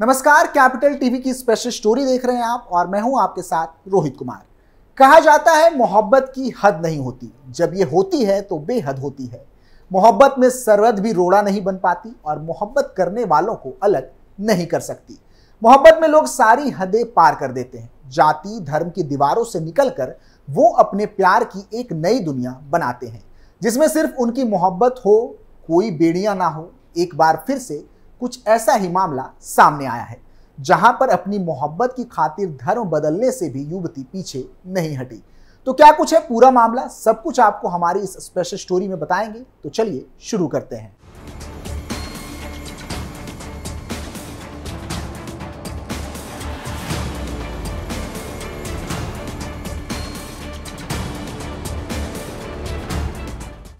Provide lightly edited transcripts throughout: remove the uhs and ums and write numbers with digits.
नमस्कार, capital TV की special story देख रहे हैं आप और मैं हूं आपके साथ रोहित कुमार। कहा जाता है मोहब्बत की हद नहीं होती, जब ये होती है तो बेहद होती है। मोहब्बत में सरहद भी रोड़ा नहीं बन पाती और मोहब्बत करने वालों को अलग नहीं कर सकती। मोहब्बत में लोग सारी हदें पार कर देते हैं। जाति धर्म की दीवारों से निकलकर वो अपने प्यार की एक नई दुनिया बनाते हैं, जिसमें सिर्फ उनकी मोहब्बत हो, कोई बेड़ियां ना हो। एक बार फिर से कुछ ऐसा ही मामला सामने आया है, जहां पर अपनी मोहब्बत की खातिर धर्म बदलने से भी युवती पीछे नहीं हटी। तो क्या कुछ है पूरा मामला, सब कुछ आपको हमारी इस स्पेशल स्टोरी में बताएंगे। तो चलिए शुरू करते हैं।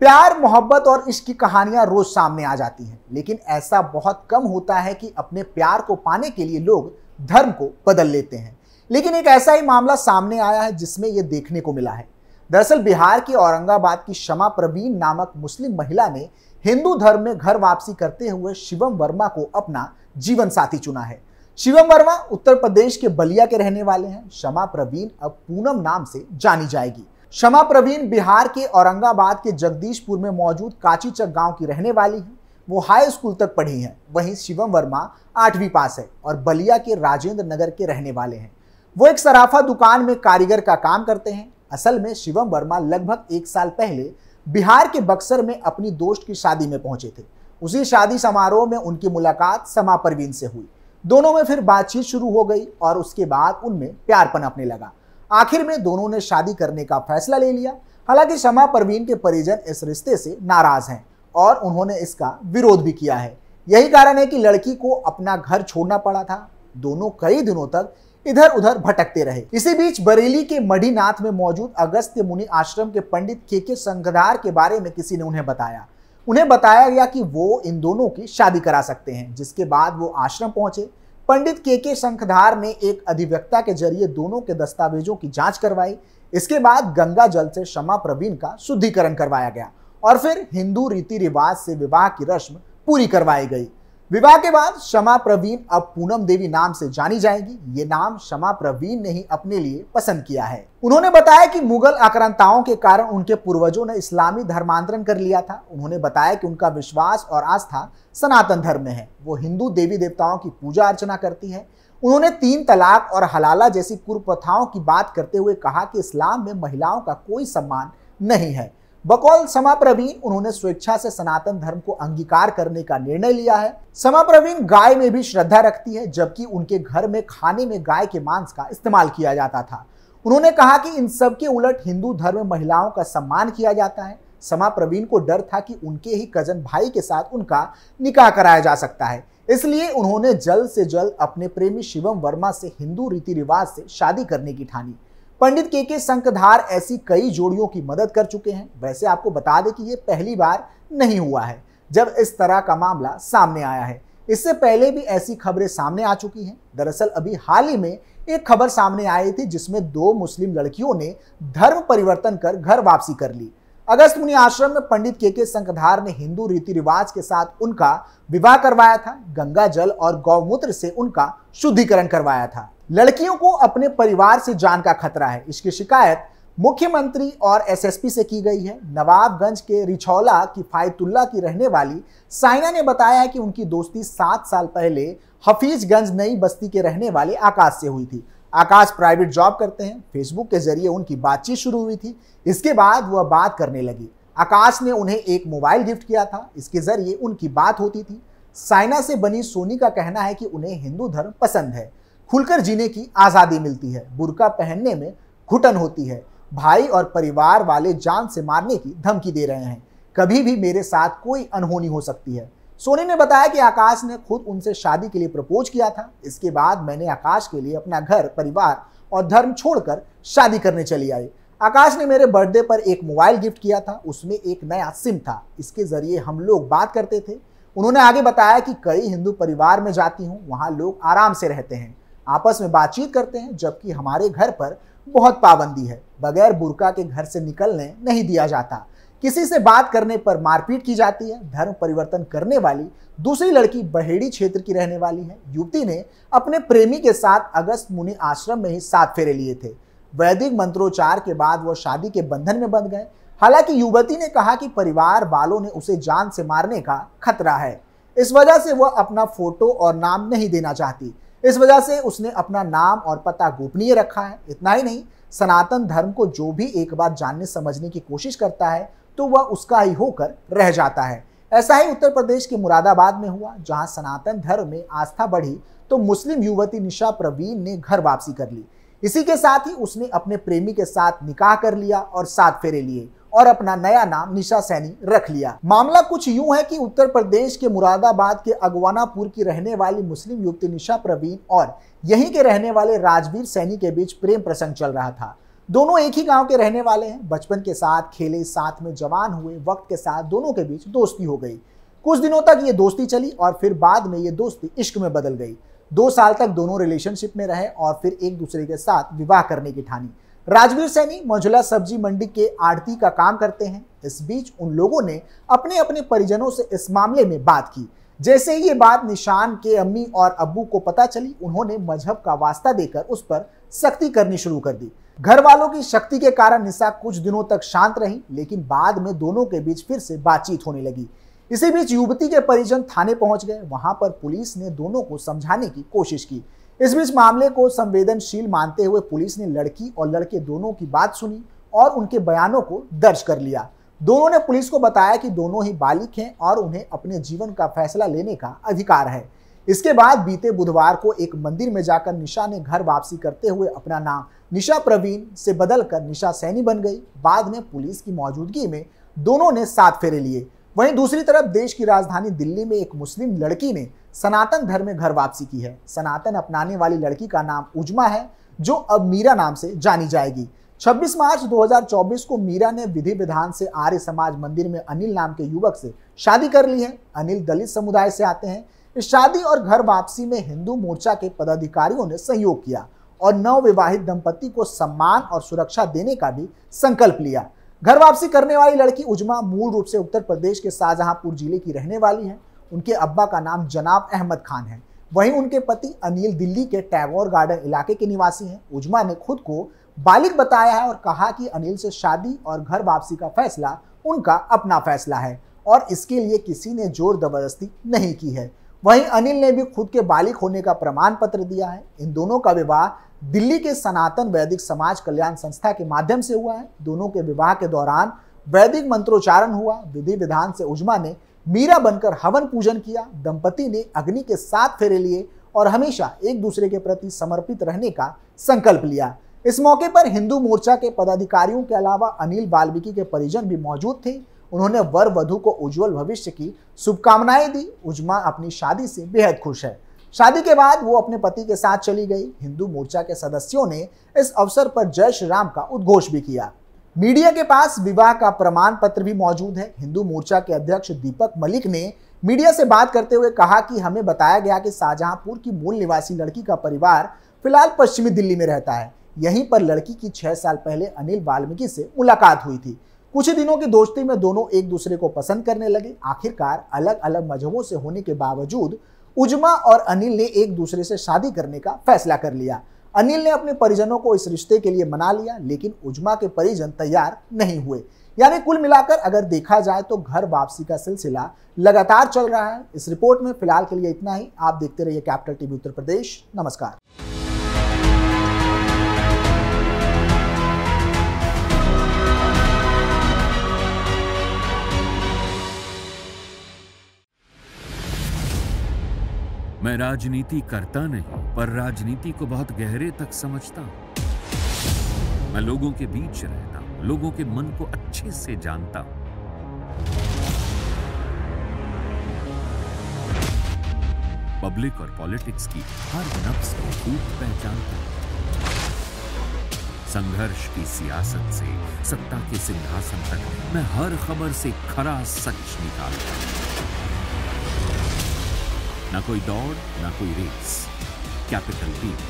प्यार, मोहब्बत और इश्क की कहानियां रोज सामने आ जाती हैं, लेकिन ऐसा बहुत कम होता है कि अपने प्यार को पाने के लिए लोग धर्म को बदल लेते हैं। लेकिन एक ऐसा ही मामला सामने आया है जिसमें यह देखने को मिला है। दरअसल बिहार के औरंगाबाद की शमा प्रवीण नामक मुस्लिम महिला ने हिंदू धर्म में घर वापसी करते हुए शिवम वर्मा को अपना जीवन साथी चुना है। शिवम वर्मा उत्तर प्रदेश के बलिया के रहने वाले हैं। शमा प्रवीण अब पूनम नाम से जानी जाएगी। शमा प्रवीण बिहार के औरंगाबाद के जगदीशपुर में मौजूद काचीचक गांव की रहने वाली है। वो हाई स्कूल तक पढ़ी हैं। वहीं शिवम वर्मा 8वीं पास है और बलिया के राजेंद्र नगर के रहने वाले हैं। वो एक सराफा दुकान में कारीगर का काम करते हैं। असल में शिवम वर्मा लगभग 1 साल पहले बिहार के बक्सर में अपनी दोस्त की शादी में पहुंचे थे। उसी शादी समारोह में उनकी मुलाकात शमा प्रवीण से हुई। दोनों में फिर बातचीत शुरू हो गई और उसके बाद उनमें प्यार पनपने लगा। आखिर में दोनों ने शादी करने का फैसला ले लिया। हालांकि शमा प्रवीण के परिजन इस रिश्ते से नाराज हैं और उन्होंने इसका विरोध भी किया है। यही कारण है कि लड़की को अपना घर छोड़ना पड़ा था। दोनों कई दिनों तक इधर उधर भटकते रहे। इसी बीच बरेली के मढ़ीनाथ में मौजूद अगस्त्य मुनि आश्रम के पंडित के संघधार के बारे में किसी ने उन्हें बताया गया कि वो इन दोनों की शादी करा सकते हैं। जिसके बाद वो आश्रम पहुंचे। पंडित के संघधार ने एक अधिवक्ता के जरिए दोनों के दस्तावेजों की जांच करवाई। इसके बाद गंगा जल से शमा प्रवीण का शुद्धिकरण करवाया गया और फिर हिंदू रीति रिवाज से विवाह की रस्म पूरी करवाई गई। विवाह के बाद शमा प्रवीण अब पूनम देवी नाम से जानी जाएगी। ये नाम शमा प्रवीण ने ही अपने लिए पसंद किया है। उन्होंने बताया कि मुगल आक्रांताओं के कारण उनके पूर्वजों ने इस्लामी धर्मांतरण कर लिया था। उन्होंने बताया कि उनका विश्वास और आस्था सनातन धर्म में है। वो हिंदू देवी देवताओं की पूजा अर्चना करती है। उन्होंने 3 तलाक और हलाला जैसी कुप्रथाओं की बात करते हुए कहा कि इस्लाम में महिलाओं का कोई सम्मान नहीं है। बकौल शमा प्रवीण, उन्होंने स्वेच्छा से सनातन धर्म को अंगीकार करने का निर्णय लिया है। शमा प्रवीण गाय में भी श्रद्धा रखती है, जबकि उनके घर में खाने में गाय के मांस का इस्तेमाल किया जाता था। उन्होंने कहा कि इन सब के उलट हिंदू धर्म में महिलाओं का सम्मान किया जाता है। शमा प्रवीण को डर था कि उनके ही कजन भाई के साथ उनका निकाह कराया जा सकता है, इसलिए उन्होंने जल्द से जल्द अपने प्रेमी शिवम वर्मा से हिंदू रीति रिवाज से शादी करने की ठानी। पंडित के संघधार ऐसी कई जोड़ियों की मदद कर चुके हैं। वैसे आपको बता दें कि ये पहली बार नहीं हुआ है जब इस तरह का मामला सामने आया है। इससे पहले भी ऐसी खबरें सामने आ चुकी हैं। दरअसल अभी हाल ही में एक खबर सामने आई थी जिसमें 2 मुस्लिम लड़कियों ने धर्म परिवर्तन कर घर वापसी कर ली। अगस्त मुनि आश्रम में पंडित के संघधार ने हिंदू रीति रिवाज के साथ उनका विवाह करवाया था। गंगा जल और गौमूत्र से उनका शुद्धिकरण करवाया था। लड़कियों को अपने परिवार से जान का खतरा है। इसकी शिकायत मुख्यमंत्री और एसएसपी से की गई है। नवाबगंज के रिछौला की फायतुल्ला की रहने वाली साइना ने बताया है कि उनकी दोस्ती 7 साल पहले हफीजगंज नई बस्ती के रहने वाले आकाश से हुई थी। आकाश प्राइवेट जॉब करते हैं। फेसबुक के जरिए उनकी बातचीत शुरू हुई थी। इसके बाद वह बात करने लगी। आकाश ने उन्हें एक मोबाइल गिफ्ट किया था। इसके जरिए उनकी बात होती थी। साइना से बनी सोनी का कहना है कि उन्हें हिंदू धर्म पसंद है। खुलकर जीने की आज़ादी मिलती है। बुर्का पहनने में घुटन होती है। भाई और परिवार वाले जान से मारने की धमकी दे रहे हैं। कभी भी मेरे साथ कोई अनहोनी हो सकती है। सोनी ने बताया कि आकाश ने खुद उनसे शादी के लिए प्रपोज किया था। इसके बाद मैंने आकाश के लिए अपना घर, परिवार और धर्म छोड़कर शादी करने चली आई। आकाश ने मेरे बर्थडे पर एक मोबाइल गिफ्ट किया था। उसमें एक नया सिम था। इसके जरिए हम लोग बात करते थे। उन्होंने आगे बताया कि कई हिंदू परिवार में जाती हूँ, वहाँ लोग आराम से रहते हैं, आपस में बातचीत करते हैं, जबकि हमारे घर पर बहुत पाबंदी है। बगैर बुर्का के घर से निकलने नहीं दिया जाता। किसी से बात करने पर मारपीट की जाती है। धर्म परिवर्तन करने वाली दूसरी लड़की बहेड़ी क्षेत्र की रहने वाली है। युवती ने अपने प्रेमी के साथ अगस्त मुनि आश्रम में ही 7 फेरे लिए थे। वैदिक मंत्रोच्चार के बाद वह शादी के बंधन में बंध गए। हालांकि युवती ने कहा कि परिवार वालों ने उसे जान से मारने का खतरा है, इस वजह से वह अपना फोटो और नाम नहीं देना चाहती। इस वजह से उसने अपना नाम और पता गोपनीय रखा है। इतना ही नहीं, सनातन धर्म को जो भी एक बार जानने समझने की कोशिश करता है तो वह उसका ही होकर रह जाता है। ऐसा ही उत्तर प्रदेश के मुरादाबाद में हुआ, जहां सनातन धर्म में आस्था बढ़ी तो मुस्लिम युवती निशा प्रवीण ने घर वापसी कर ली। इसी के साथ ही उसने अपने प्रेमी के साथ निकाह कर लिया और 7 फेरे लिए और अपना नया नाम निशा सैनी रख लिया। मामला कुछ यूं है कि उत्तर प्रदेश के मुरादाबाद के अगवानापुर की रहने वाली मुस्लिम युवती निशा प्रवीण और यहीं के रहने वाले राजवीर सैनी के बीच प्रेम प्रसंग चल रहा था। दोनों एक ही गांव के रहने वाले हैं। बचपन के साथ खेले, साथ में जवान हुए। वक्त के साथ दोनों के बीच दोस्ती हो गई। कुछ दिनों तक ये दोस्ती चली और फिर बाद में ये दोस्ती इश्क में बदल गई। 2 साल तक दोनों रिलेशनशिप में रहे और फिर एक दूसरे के साथ विवाह करने की ठानी। राजवीर सैनी मौजूदा सब्जी मंडी के आड़ती का काम करते हैं। इस बीच उन लोगों ने अपने अपने परिजनों से इस मामले में बात की। जैसे ही ये बात निशान के अम्मी और अब्बू को पता चली, उन्होंने मजहब का वास्ता देकर उस पर सख्ती करनी शुरू कर दी। घर वालों की शक्ति के कारण निशा कुछ दिनों तक शांत रही, लेकिन बाद में दोनों के बीच फिर से बातचीत होने लगी। इसी बीच युवती के परिजन थाने पहुंच गए। वहां पर पुलिस ने दोनों को समझाने की कोशिश की। इस बीच मामले को संवेदनशील मानते हुए पुलिस ने लड़की और लड़के दोनों की बात सुनी और उनके बयानों को दर्ज कर लिया। दोनों ने पुलिस को बताया कि दोनों ही बालिग हैं और उन्हें अपने जीवन का फैसला लेने का अधिकार है। इसके बाद बीते बुधवार को एक मंदिर में जाकर निशा ने घर वापसी करते हुए अपना नाम निशा प्रवीण से बदलकर निशा सैनी बन गई। बाद में पुलिस की मौजूदगी में दोनों ने 7 फेरे लिए। वहीं दूसरी तरफ देश की राजधानी दिल्ली में एक मुस्लिम लड़की ने सनातन धर्म में घर वापसी की है। सनातन अपनाने वाली लड़की का नाम उजमा है, जो अब मीरा नाम से जानी जाएगी। 26 मार्च 2024 को मीरा ने विधि विधान से आर्य समाज मंदिर में अनिल नाम के युवक से शादी कर ली है। अनिल दलित समुदाय से आते हैं। इस शादी और घर वापसी में हिंदू मोर्चा के पदाधिकारियों ने सहयोग किया और नवविवाहित दंपति को सम्मान और सुरक्षा देने का भी संकल्प लिया। घर वापसी करने वाली लड़की उजमा मूल रूप से उत्तर प्रदेश के शाहजहांपुर जिले की रहने वाली है। उनके अब्बा का नाम जनाब अहमद खान है। वहीं उनके पति अनिल दिल्ली के टैगोर गार्डन इलाके के निवासी हैं। उजमा ने खुद को बालिग बताया है और कहा कि अनिल से शादी और घर वापसी का फैसला उनका अपना फैसला है और इसके लिए किसी ने जोर जबरदस्ती नहीं की है। वहीं अनिल ने भी खुद के बालिग होने का प्रमाण पत्र दिया है। इन दोनों का विवाह दिल्ली के सनातन वैदिक समाज कल्याण संस्था के माध्यम से हुआ है। दोनों के विवाह के दौरान वैदिक मंत्रोच्चारण हुआ। विधि विधान से उजमा ने मीरा बनकर हवन पूजन किया। दंपति ने अग्नि के 7 फेरे लिए और हमेशा एक दूसरे के प्रति समर्पित रहने का संकल्प लिया। इस मौके पर हिंदू मोर्चा के पदाधिकारियों के अलावा अनिल वाल्मीकि के परिजन भी मौजूद थे। उन्होंने वर वधू को उज्जवल भविष्य की शुभकामनाएं दी। उजमा अपनी शादी से बेहद खुश है। शादी के बाद वो अपने पति के साथ चली गई। हिंदू मोर्चा के सदस्यों ने इस अवसर पर जय श्री राम का उद्घोष भी किया। मीडिया के पास विवाह का प्रमाण पत्र भी मौजूद है। हिंदू मोर्चा के अध्यक्ष दीपक मलिक ने मीडिया से बात करते हुए कहा कि हमें बताया गया कि शाहजहांपुर की मूल निवासी लड़की का परिवार फिलहाल पश्चिमी दिल्ली में रहता है। यहीं पर लड़की की 6 साल पहले अनिल वाल्मीकि से मुलाकात हुई थी। कुछ ही दिनों की दोस्ती में दोनों एक दूसरे को पसंद करने लगे। आखिरकार अलग अलग मजहबों से होने के बावजूद उजमा और अनिल ने एक दूसरे से शादी करने का फैसला कर लिया। अनिल ने अपने परिजनों को इस रिश्ते के लिए मना लिया, लेकिन उजमा के परिजन तैयार नहीं हुए। यानी कुल मिलाकर अगर देखा जाए तो घर वापसी का सिलसिला लगातार चल रहा है। इस रिपोर्ट में फिलहाल के लिए इतना ही। आप देखते रहिए कैपिटल टीवी उत्तर प्रदेश। नमस्कार। मैं राजनीति करता नहीं, पर राजनीति को बहुत गहरे तक समझता हूं। मैं लोगों के बीच रहता हूं, लोगों के मन को अच्छे से जानता हूं। पब्लिक और पॉलिटिक्स की हर नब्ज को खूब पहचानता हूं। संघर्ष की सियासत से सत्ता के सिंहासन तक मैं हर खबर से खरा सच निकालता हूं। ना कोई दौड़, ना कोई race. Capital TV,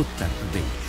Uttar Pradesh.